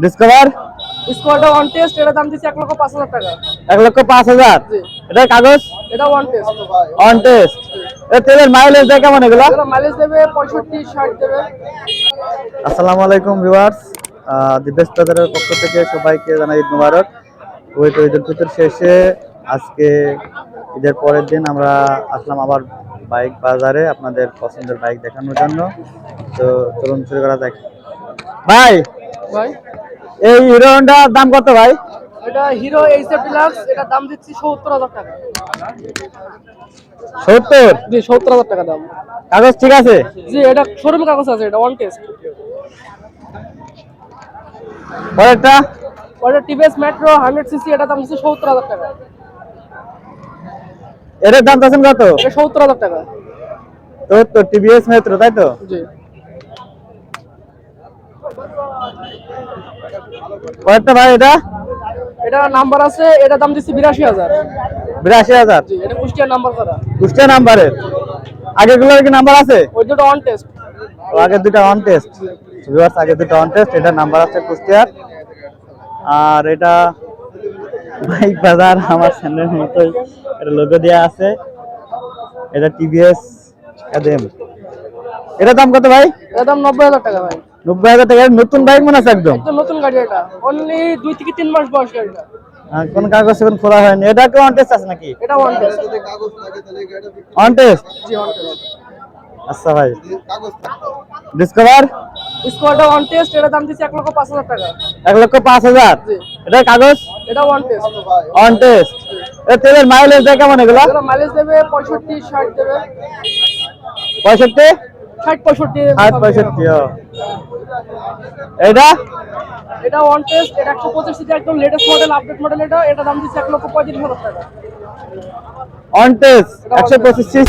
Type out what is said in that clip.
Discover স্কোয়াডটা one test, এটা দাম দিচ্ছি 1,05,000 টাকা। 1,05,000। জি। এটা কাগজ এটা ওয়ান টেস্ট। On test. এর তেলের মাইলেজ দেয় কেমন এগুলো? এটা মাইলেজ দেবে 65-60 দেবে। আসসালামু আলাইকুম ভিউয়ার্স, দি বেস্ট বাজারের পক্ষ থেকে সবাইকে জানাই ঈদ মোবারক। পবিত্র ঈদুল ফিতর শেষে আজকে ঈদের পরের দিন আমরা আসলাম আবার বাইক বাজারে আপনাদের পছন্দের বাইক দেখানোর জন্য। তো চলুন শুরু করা যাক। ভাই, ভাই এই হিরো হন্ডার দাম কত ভাই? এটা হিরো এইচএফ ডিলাক্স, এটা দাম দিচ্ছি 70,000 টাকা। 70? জি, 70,000 টাকা দাম। কাগজ ঠিক আছে? জি, এটা শোরুম কাগজ আছে, এটা ওয়ান টেস্ট। পরেরটা ওটা টিভিএস মেট্রো 100 সিসি, এটা দাম দিচ্ছি 70,000 টাকা। এটার দাম চাচ্ছেন কত? এটা 70,000 টাকা। তো টিভিএস মেট্রো, তাই তো? জি। পরেরটা ভাই, এটা নাম্বার আছে, এটা দাম দিচ্ছি 82,000। 82,000? জি, এটা কুষ্টিয়া নাম্বার করা। কুষ্টিয়া নাম্বারের? আগেরগুলোর কি নাম্বার আছে? ওই দুটো অন টেস্ট। আগের দুটো অন টেস্ট। ভিউয়ার্স, আগের দুটো অন টেস্ট, এটা নাম্বার আছে কুষ্টিয়ার। আর এটা বাইক বাজার আমার চ্যানেলের মতোই এটা লোগো দেওয়া আছে। এটা টিভিএস এডএম। এটার দাম কত ভাই? এর দাম 90,000 টাকা ভাই। 90,000 টাকা? নতুন বাইক মনে আছে একদম? একদম নতুন গাড়ি, এটা অনলি 2 থেকে 3 মাস বয়স গাড়িটা। কোন কাগজ এখন খোলা হয়নি। এটা কি অন টেস্ট আছে নাকি? এটা one test. On test? G, one test. আচ্ছা ভাই, ডিসকভার স্কোয়াডটা ওয়ান টেস্ট, এটা দাম দিচ্ছি 1,05,000 টাকা। 1,05,000? জি। এটা কাগজ এটা ওয়ান টেস্ট। On test. এর তেলের মাইলেজ দেয় কেমন এগুলো? এটা মাইলেজ দেবে 65-60 দেবে। 65? 60-65। 65? এটা এটা ওয়ান টেস্ট, এটা 125 সিসি, একদম লেটেস্ট মডেল, আপডেট মডেল। এটা দাম দিচ্ছি 1,35,000 টাকা। On test 125?